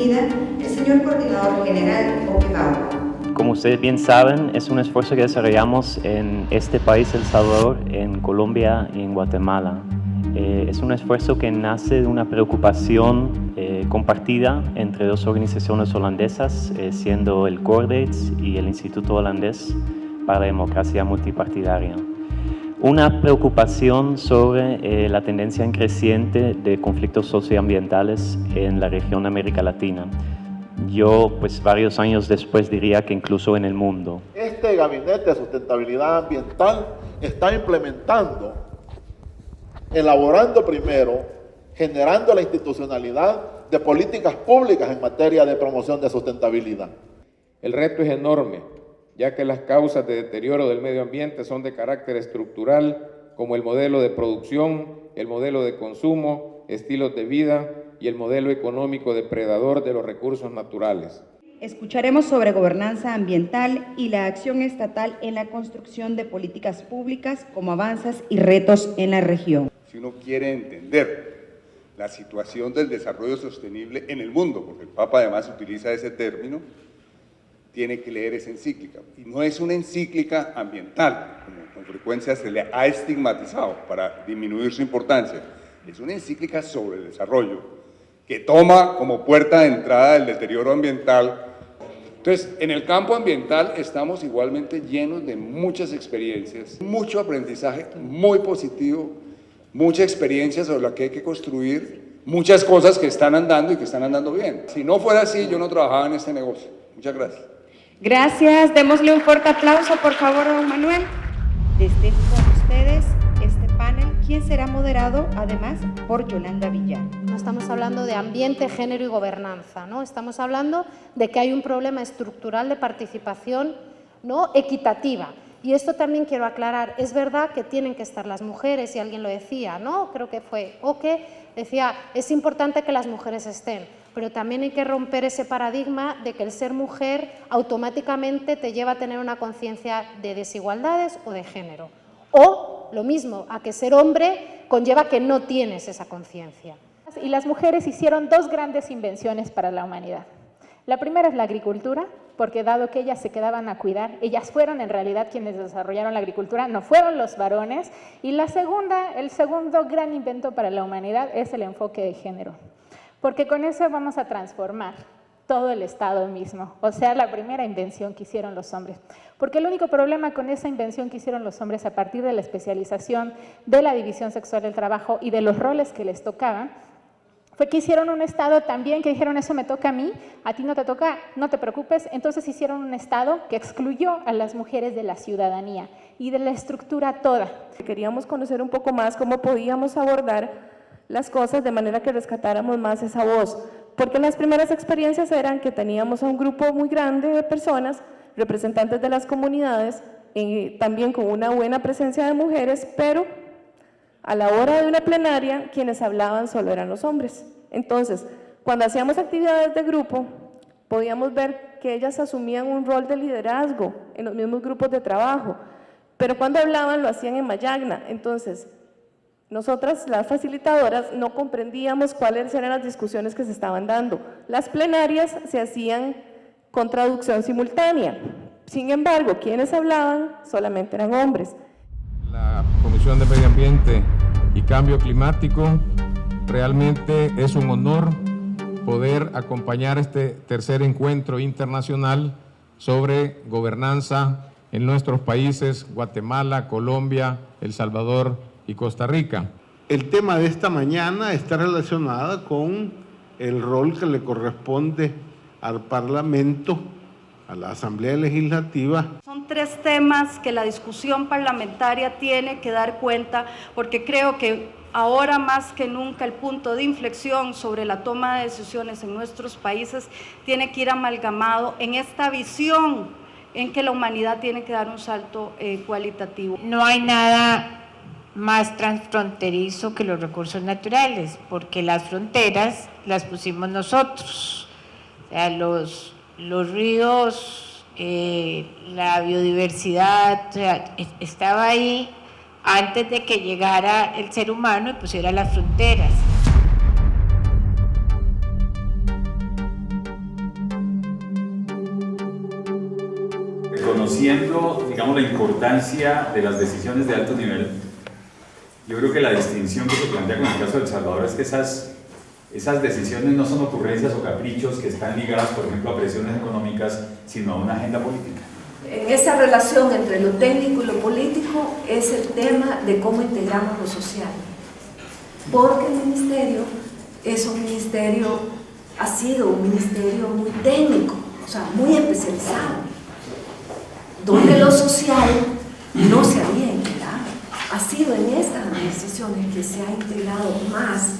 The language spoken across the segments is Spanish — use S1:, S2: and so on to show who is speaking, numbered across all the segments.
S1: bienvenida el señor Coordinador General Oquebao.
S2: Como ustedes bien saben, es un esfuerzo que desarrollamos en este país, El Salvador, en Colombia y en Guatemala. Es un esfuerzo que nace de una preocupación compartida entre dos organizaciones holandesas, siendo el CORDATE y el Instituto Holandés para la Democracia Multipartidaria. Una preocupación sobre la tendencia en creciente de conflictos socioambientales en la región de América Latina. Yo, pues varios años después, diría que incluso en el mundo.
S3: Este Gabinete de Sustentabilidad Ambiental está implementando, elaborando primero, generando la institucionalidad de políticas públicas en materia de promoción de sustentabilidad.
S4: El reto es enorme, ya que las causas de deterioro del medio ambiente son de carácter estructural, como el modelo de producción, el modelo de consumo, estilos de vida y el modelo económico depredador de los recursos naturales.
S5: Escucharemos sobre gobernanza ambiental y la acción estatal en la construcción de políticas públicas como avances y retos en la región.
S6: Si uno quiere entender la situación del desarrollo sostenible en el mundo, porque el Papa además utiliza ese término, tiene que leer esa encíclica. Y no es una encíclica ambiental, como con frecuencia se le ha estigmatizado para disminuir su importancia. Es una encíclica sobre el desarrollo, que toma como puerta de entrada el deterioro ambiental.
S4: Entonces, en el campo ambiental estamos igualmente llenos de muchas experiencias, mucho aprendizaje muy positivo, mucha experiencia sobre la que hay que construir, muchas cosas que están andando y que están andando bien. Si no fuera así, yo no trabajaba en este negocio. Muchas gracias.
S5: Gracias, démosle un fuerte aplauso, por favor, a don Manuel. Desde con ustedes este panel, quien será moderado además por Yolanda Villar.
S7: No estamos hablando de ambiente, género y gobernanza, ¿no? Estamos hablando de que hay un problema estructural de participación, ¿no?, equitativa. Y esto también quiero aclarar, es verdad que tienen que estar las mujeres, y alguien lo decía, ¿no? Creo que fue Oque, decía, es importante que las mujeres estén, pero también hay que romper ese paradigma de que el ser mujer automáticamente te lleva a tener una conciencia de desigualdades o de género. O, lo mismo, a que ser hombre conlleva que no tienes esa conciencia.
S8: Y las mujeres hicieron dos grandes invenciones para la humanidad. La primera es la agricultura, porque dado que ellas se quedaban a cuidar, ellas fueron en realidad quienes desarrollaron la agricultura, no fueron los varones. Y la segunda, el segundo gran invento para la humanidad es el enfoque de género, porque con eso vamos a transformar todo el Estado mismo, o sea, la primera invención que hicieron los hombres. Porque el único problema con esa invención que hicieron los hombres a partir de la especialización, de la división sexual del trabajo y de los roles que les tocaban, fue que hicieron un Estado también que dijeron, eso me toca a mí, a ti no te toca, no te preocupes. Entonces hicieron un Estado que excluyó a las mujeres de la ciudadanía y de la estructura toda.
S9: Queríamos conocer un poco más cómo podíamos abordar las cosas de manera que rescatáramos más esa voz, porque las primeras experiencias eran que teníamos a un grupo muy grande de personas, representantes de las comunidades, también con una buena presencia de mujeres, pero a la hora de una plenaria, quienes hablaban solo eran los hombres. Entonces, cuando hacíamos actividades de grupo, podíamos ver que ellas asumían un rol de liderazgo en los mismos grupos de trabajo, pero cuando hablaban lo hacían en mayagna. Entonces, nosotras, las facilitadoras, no comprendíamos cuáles eran las discusiones que se estaban dando. Las plenarias se hacían con traducción simultánea. Sin embargo, quienes hablaban solamente eran hombres.
S4: La Comisión de Medio Ambiente y Cambio Climático, realmente es un honor poder acompañar este tercer encuentro internacional sobre gobernanza en nuestros países, Guatemala, Colombia, El Salvador y Costa Rica.
S10: El tema de esta mañana está relacionado con el rol que le corresponde al Parlamento, a la Asamblea Legislativa.
S11: Son tres temas que la discusión parlamentaria tiene que dar cuenta, porque creo que ahora más que nunca el punto de inflexión sobre la toma de decisiones en nuestros países tiene que ir amalgamado en esta visión en que la humanidad tiene que dar un salto cualitativo.
S12: No hay nada más transfronterizo que los recursos naturales, porque las fronteras las pusimos nosotros. O sea, los ríos, la biodiversidad, o sea, estaba ahí antes de que llegara el ser humano y pusiera las fronteras.
S13: reconociendo, digamos, la importancia de las decisiones de alto nivel, yo creo que la distinción que se plantea con el caso de El Salvador es que esas decisiones no son ocurrencias o caprichos que están ligadas, por ejemplo, a presiones económicas, sino a una agenda política.
S14: En esa relación entre lo técnico y lo político es el tema de cómo integramos lo social. Porque el ministerio es un ministerio, ha sido un ministerio muy técnico, o sea, muy especializado, donde lo social no se había integrado. Ha sido en estas administraciones que se ha integrado más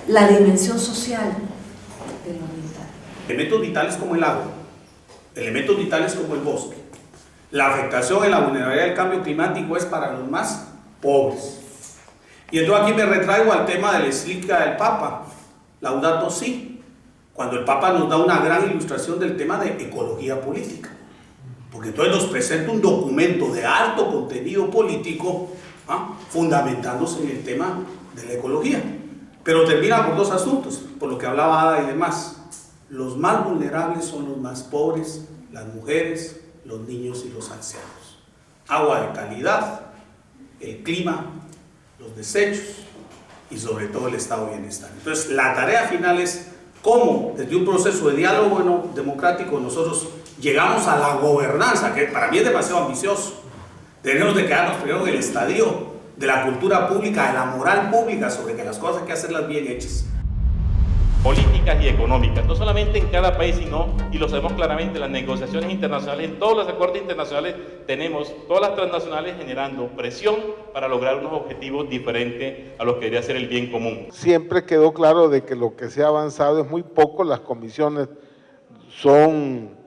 S14: la dimensión social de lo militar.
S15: Elementos vitales como el agua, elementos vitales como el bosque. La afectación en la vulnerabilidad del cambio climático es para los más pobres. Y entonces aquí me retraigo al tema de la encíclica del Papa, Laudato Si, cuando el Papa nos da una gran ilustración del tema de ecología política. Porque entonces nos presenta un documento de alto contenido político, fundamentándose en el tema de la ecología. Pero termina por dos asuntos, por lo que hablaba Ada y demás. Los más vulnerables son los más pobres, las mujeres, los niños y los ancianos. Agua de calidad, el clima, los desechos y sobre todo el estado de bienestar. Entonces la tarea final es cómo desde un proceso de diálogo democrático nosotros llegamos a la gobernanza, que para mí es demasiado ambicioso. Tenemos de quedarnos primero en el estadio de la cultura pública, de la moral pública, sobre que las cosas hay que hacerlas bien hechas.
S16: Políticas y económicas, no solamente en cada país, sino, y lo sabemos claramente, las negociaciones internacionales, en todos los acuerdos internacionales tenemos todas las transnacionales generando presión para lograr unos objetivos diferentes a los que debería ser el bien común.
S10: Siempre quedó claro de que lo que se ha avanzado es muy poco, las comisiones son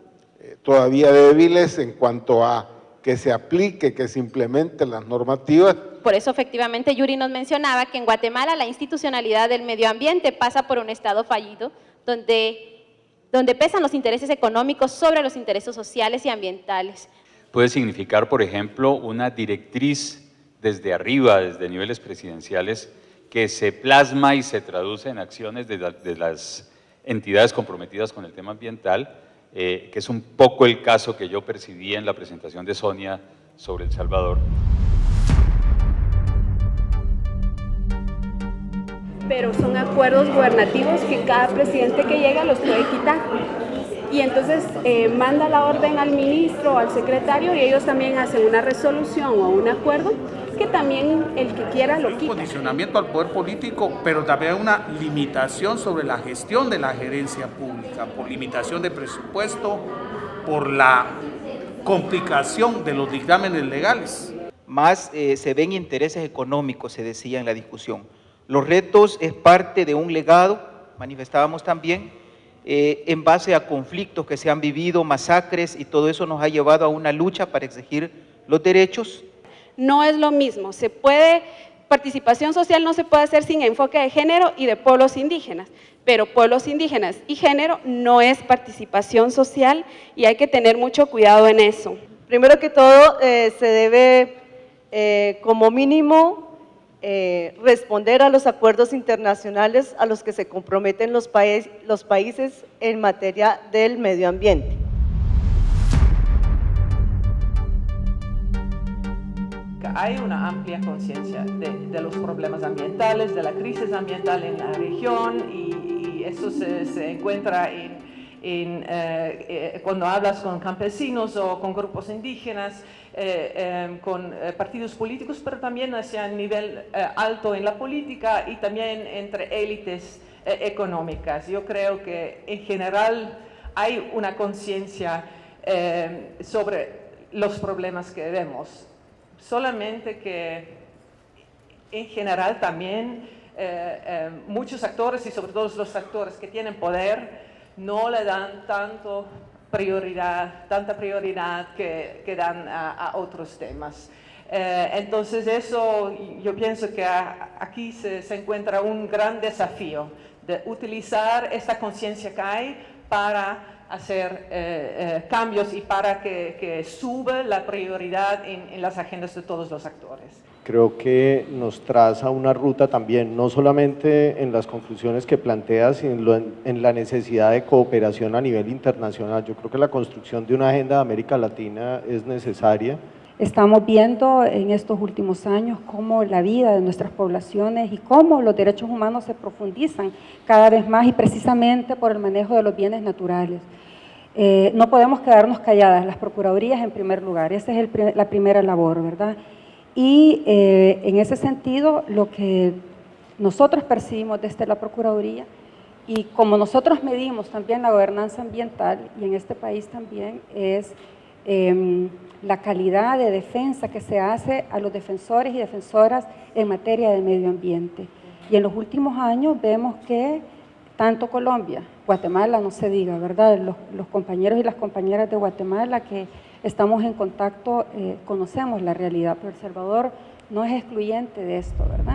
S10: todavía débiles en cuanto a que se aplique, que se implementen las normativas.
S17: Por eso efectivamente Yuri nos mencionaba que en Guatemala la institucionalidad del medio ambiente pasa por un estado fallido donde pesan los intereses económicos sobre los intereses sociales y ambientales.
S18: Puede significar, por ejemplo, una directriz desde arriba, desde niveles presidenciales, que se plasma y se traduce en acciones de las entidades comprometidas con el tema ambiental, que es un poco el caso que yo percibí en la presentación de Sonia sobre El Salvador.
S19: Pero son acuerdos gubernativos que cada presidente que llega los puede quitar. Y entonces manda la orden al ministro o al secretario y ellos también hacen una resolución o un acuerdo que también el que quiera lo quita.
S15: Un condicionamiento al poder político, pero también una limitación sobre la gestión de la gerencia pública, por limitación de presupuesto, por la complicación de los dictámenes legales.
S20: Más se ven intereses económicos, se decía en la discusión. Los retos es parte de un legado, manifestábamos también, en base a conflictos que se han vivido, masacres, y todo eso nos ha llevado a una lucha para exigir los derechos.
S5: No es lo mismo, participación social no se puede hacer sin enfoque de género y de pueblos indígenas, pero pueblos indígenas y género no es participación social y hay que tener mucho cuidado en eso.
S21: Primero que todo, se debe como mínimo responder a los acuerdos internacionales a los que se comprometen los países en materia del medio ambiente.
S22: Hay una amplia conciencia de los problemas ambientales, de la crisis ambiental en la región y eso se encuentra cuando hablas con campesinos o con grupos indígenas, con partidos políticos, pero también hacia un nivel alto en la política y también entre élites económicas. Yo creo que en general hay una conciencia sobre los problemas que vemos. Solamente que en general también muchos actores y sobre todo los actores que tienen poder no le dan tanta prioridad que dan a otros temas. Entonces eso, yo pienso que aquí se encuentra un gran desafío de utilizar esta conciencia que hay para hacer cambios y para que suba la prioridad en las agendas de todos los actores.
S1: creo que nos traza una ruta también, no solamente en las conclusiones que plantea, sino en la necesidad de cooperación a nivel internacional. Yo creo que la construcción de una agenda de América Latina es necesaria.
S2: Estamos viendo en estos últimos años cómo la vida de nuestras poblaciones y cómo los derechos humanos se profundizan cada vez más y precisamente por el manejo de los bienes naturales. No podemos quedarnos calladas, las procuradurías en primer lugar, esa es la primera labor, ¿verdad? Y en ese sentido, lo que nosotros percibimos desde la Procuraduría y como nosotros medimos también la gobernanza ambiental y en este país también es la calidad de defensa que se hace a los defensores y defensoras en materia de medio ambiente. Y en los últimos años vemos que tanto Colombia, Guatemala no se diga, ¿verdad? Los compañeros y las compañeras de Guatemala que estamos en contacto, conocemos la realidad, pero El Salvador no es excluyente de esto, ¿verdad?